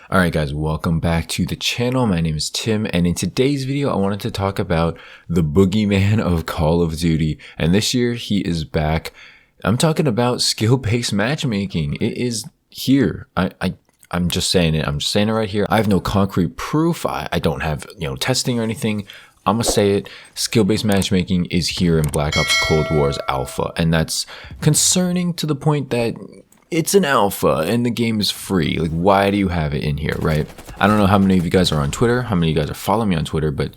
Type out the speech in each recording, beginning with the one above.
Alright guys, welcome back to the channel. My name is Tim, and in today's video I wanted to talk about the boogeyman of Call of Duty. And this year he is back. I'm talking about skill-based matchmaking. It is here. I'm just saying it. I'm just saying it right here. I have no concrete proof. I don't have, testing or anything. I'm gonna say it. Skill-based matchmaking is here in Black Ops Cold War's alpha, and that's concerning to the point that it's an alpha and the game is free. Like, why do you have it in here, right? I don't know how many of you guys are on Twitter, how many of you guys are following me on Twitter, but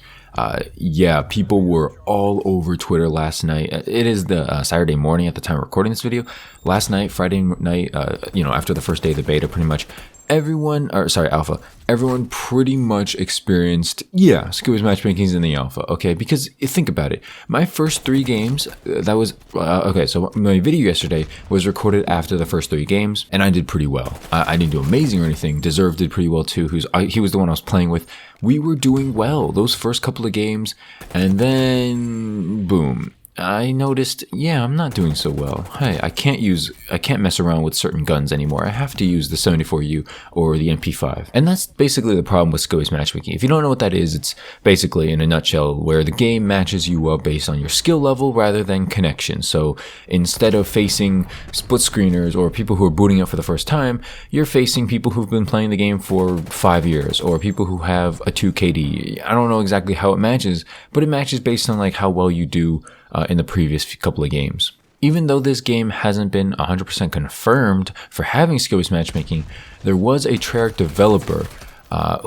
yeah, people were all over Twitter last night. It is the Saturday morning at the time of recording this video. Last night, Friday night, after the first day of the beta, pretty much alpha, everyone pretty much experienced, skill-based matchmaking's in the alpha, okay? Because think about it, my first 3 games, so my video yesterday was recorded after the first 3 games, and I did pretty well. I didn't do amazing or anything. Deserve did pretty well too, he was the one I was playing with. We were doing well those first couple of games, and then, boom. I noticed, I'm not doing so well. Hey, I can't mess around with certain guns anymore. I have to use the 74U or the MP5. And that's basically the problem with skill-based matchmaking. If you don't know what that is, it's basically, in a nutshell, where the game matches you up based on your skill level rather than connection. So instead of facing split screeners or people who are booting up for the first time, you're facing people who've been playing the game for 5 years or people who have a 2 KD. I don't know exactly how it matches, but it matches based on like how well you do in the previous couple of games. Even though this game hasn't been 100% confirmed for having skill-based matchmaking, there was a Treyarch developer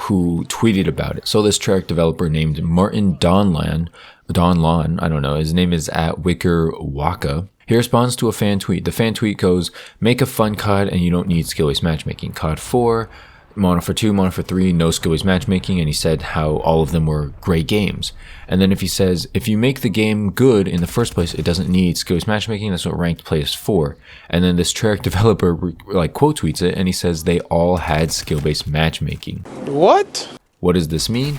who tweeted about it. So this Treyarch developer named Martin Donlan, I don't know, his name is @WickerWaka. He responds to a fan tweet. The fan tweet goes, "Make a fun COD and you don't need skill-based matchmaking. COD 4, Modern Warfare 2, Modern Warfare 3, no skill-based matchmaking," and he said how all of them were great games. And then if he says, if you make the game good in the first place, it doesn't need skill-based matchmaking, that's what ranked play is for. And then this Treyarch developer quote tweets it, and he says they all had skill-based matchmaking. What? What does this mean?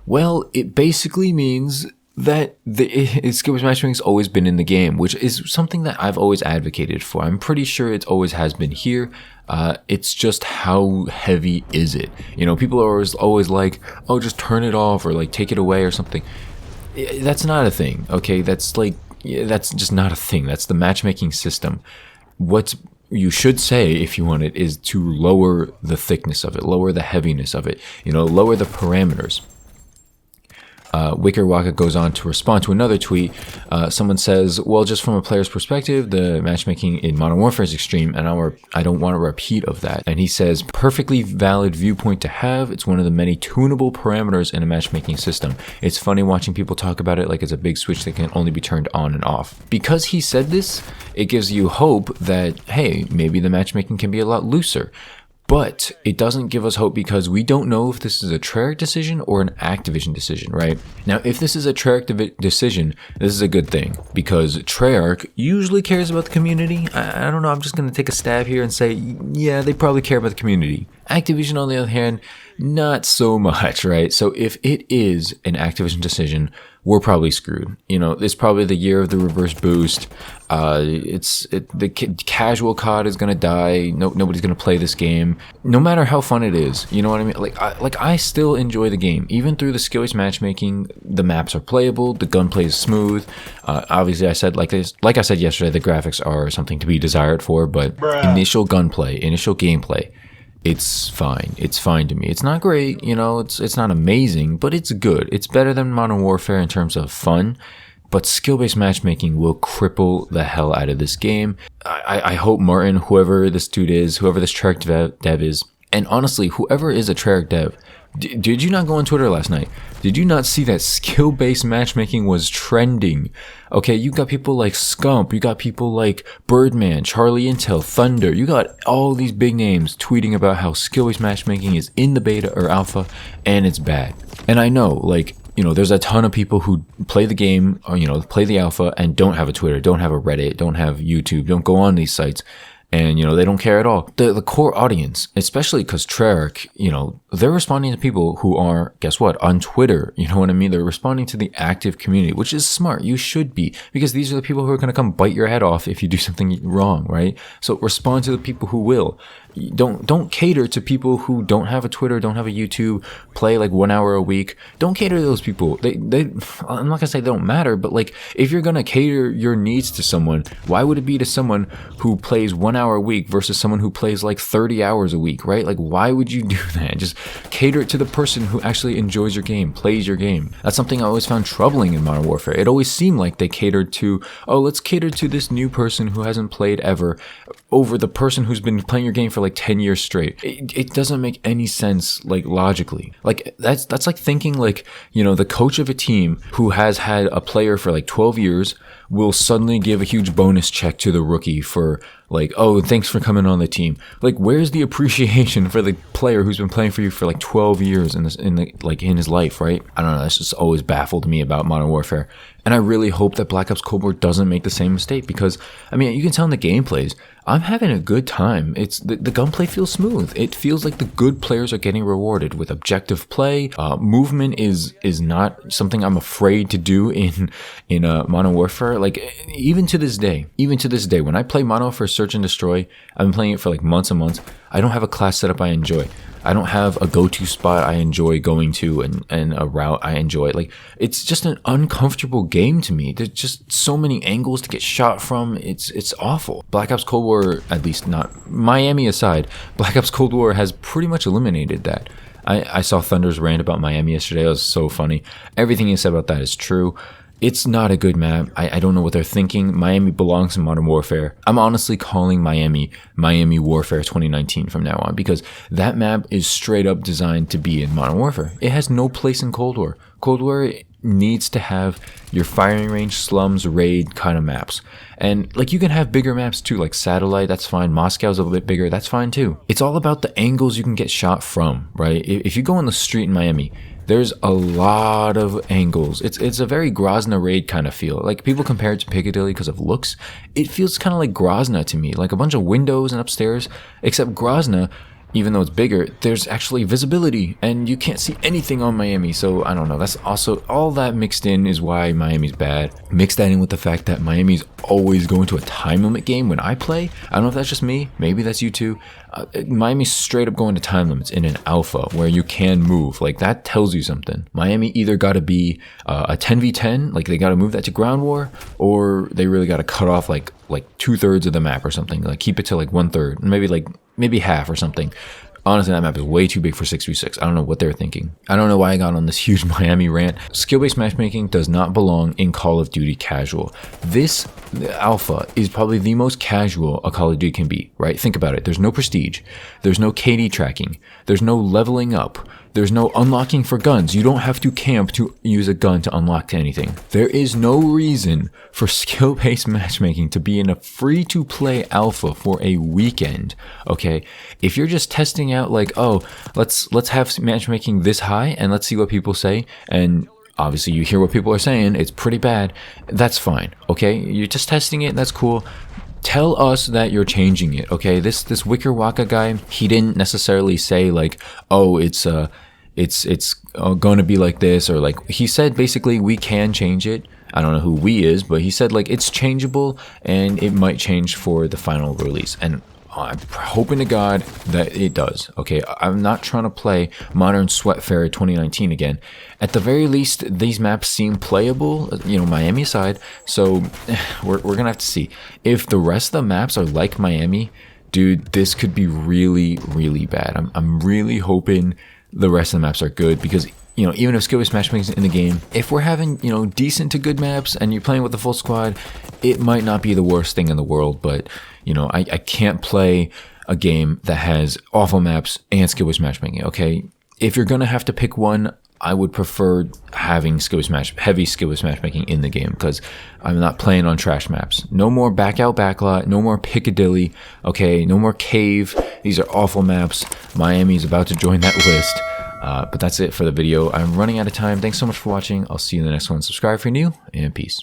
Well, it basically means that skill-based matchmaking has always been in the game, which is something that I've always advocated for. I'm pretty sure it always has been here. It's just how heavy is it? People are always like, oh, just turn it off or like take it away or something. That's not a thing, okay? That's just not a thing. That's the matchmaking system. What you should say, if you want it, is to lower the thickness of it, lower the heaviness of it, lower the parameters. WickerWaka goes on to respond to another tweet. Someone says, well, just from a player's perspective, the matchmaking in Modern Warfare is extreme, and I don't want a repeat of that. And he says, perfectly valid viewpoint to have. It's one of the many tunable parameters in a matchmaking system. It's funny watching people talk about it like it's a big switch that can only be turned on and off. Because he said this, it gives you hope that, hey, maybe the matchmaking can be a lot looser. But it doesn't give us hope because we don't know if this is a Treyarch decision or an Activision decision, right? Now, if this is a Treyarch decision, this is a good thing because Treyarch usually cares about the community. I don't know, I'm just going to take a stab here and say, yeah, they probably care about the community. Activision, on the other hand, not so much, right? So if it is an Activision decision, we're probably screwed. It's probably the year of the reverse boost. The casual COD is gonna die. Nobody's gonna play this game, no matter how fun it is. You know what I mean? I still enjoy the game, even through the skill-based matchmaking. The maps are playable. The gunplay is smooth. Obviously, I said like I said yesterday, the graphics are something to be desired for. But initial gunplay, initial gameplay, it's fine. It's fine to me. It's not great, it's not amazing, but it's good. It's better than Modern Warfare in terms of fun, but skill-based matchmaking will cripple the hell out of this game. I hope Martin, whoever this dude is, whoever this Treyarch dev is, and honestly, whoever is a Treyarch dev, did you not go on Twitter last night? Did you not see that skill-based matchmaking was trending? Okay, you got people like Scump, you got people like Birdman, Charlie Intel, Thunder, you got all these big names tweeting about how skill-based matchmaking is in the beta or alpha, and it's bad. And I know, there's a ton of people who play the game, or, play the alpha and don't have a Twitter, don't have a Reddit, don't have YouTube, don't go on these sites. And, they don't care at all. The core audience, especially because Treyarch, they're responding to people who are, guess what, on Twitter. You know what I mean? They're responding to the active community, which is smart. You should be, because these are the people who are going to come bite your head off if you do something wrong, right? So respond to the people who will. Don't cater to people who don't have a Twitter, don't have a YouTube, play like 1 hour a week. Don't cater to those people. I'm not gonna say they don't matter, but like if you're gonna cater your needs to someone, why would it be to someone who plays 1 hour a week versus someone who plays like 30 hours a week, right? Like why would you do that? Just cater it to the person who actually enjoys your game, plays your game. That's something I always found troubling in Modern Warfare. It always seemed like they catered to, oh, let's cater to this new person who hasn't played ever over the person who's been playing your game for like 10 years straight. It doesn't make any sense, like logically. Like that's like thinking like, you know, the coach of a team who has had a player for like 12 years will suddenly give a huge bonus check to the rookie for like, oh, thanks for coming on the team. Like, where's the appreciation for the player who's been playing for you for like 12 years in his life, right? I don't know. That's just always baffled me about Modern Warfare. And I really hope that Black Ops Cold War doesn't make the same mistake, because I mean, you can tell in the gameplays, I'm having a good time. It's the gunplay feels smooth. It feels like the good players are getting rewarded with objective play. Movement is not something I'm afraid to do in Modern Warfare. Like even to this day, when I play Modern Warfare Search and Destroy, I've been playing it for like months and months. I don't have a class setup I enjoy. I don't have a go-to spot I enjoy going to and a route I enjoy. Like, it's just an uncomfortable game to me. There's just so many angles to get shot from. It's awful. Black Ops Cold War, at least not Miami aside, Black Ops Cold War has pretty much eliminated that. I saw Thunder's rant about Miami yesterday. It was so funny. Everything he said about that is true. It's not a good map. I don't know what they're thinking. Miami belongs in Modern Warfare. I'm honestly calling Miami Warfare 2019 from now on, because that map is straight up designed to be in Modern Warfare. It has no place in Cold War. Cold War needs to have your firing range, slums, raid kind of maps. And like you can have bigger maps too, like Satellite, that's fine. Moscow's a little bit bigger, that's fine too. It's all about the angles you can get shot from, right? If you go on the street in Miami, there's a lot of angles. It's a very Grozny raid kind of feel. Like people compare it to Piccadilly because of looks. It feels kind of like Grozny to me, like a bunch of windows and upstairs, except Grozny, even though it's bigger, there's actually visibility and you can't see anything on Miami. So I don't know. That's also all that mixed in is why Miami's bad. Mix that in with the fact that Miami's always going to a time limit game when I play. I don't know if that's just me. Maybe that's you too. Miami's straight up going to time limits in an alpha where you can move. Like that tells you something. Miami either got to be a 10v10, like they got to move that to ground war, or they really got to cut off like 2/3 of the map or something. Like keep it to like 1/3, maybe half or something. Honestly, that map is way too big for 6v6. I don't know what they're thinking. I don't know why I got on this huge Miami rant. Skill-based matchmaking does not belong in Call of Duty casual. This alpha is probably the most casual a Call of Duty can be, right? Think about it. There's no prestige. There's no KD tracking. There's no leveling up. There's no unlocking for guns. You don't have to camp to use a gun to unlock anything. There is no reason for skill-based matchmaking to be in a free-to-play alpha for a weekend, okay? If you're just testing out like, oh, let's have matchmaking this high and let's see what people say, and obviously you hear what people are saying, it's pretty bad, that's fine, okay? You're just testing it, that's cool. Tell us that you're changing it, okay? This Wicker Waka guy, he didn't necessarily say like, oh, it's going to be like this, or like he said basically we can change it. I don't know who we is, but he said like it's changeable and it might change for the final release. And I'm hoping to God that it does. Okay, I'm not trying to play Modern Sweatfair 2019 again. At the very least, these maps seem playable, you know, Miami side. So we're gonna have to see if the rest of the maps are like Miami. Dude, this could be really, really bad. I'm really hoping the rest of the maps are good, because you know, even if skill-based matchmaking is in the game, if we're having, you know, decent to good maps and you're playing with the full squad, it might not be the worst thing in the world. But you know, I can't play a game that has awful maps and skill-based matchmaking. Okay, if you're gonna have to pick one, I would prefer having heavy skill-based matchmaking in the game, because I'm not playing on trash maps. No more back out backlot, no more Piccadilly, okay, no more cave. These are awful maps. Miami is about to join that list. But that's it for the video. I'm running out of time. Thanks so much for watching. I'll see you in the next one. Subscribe if you're new, and peace.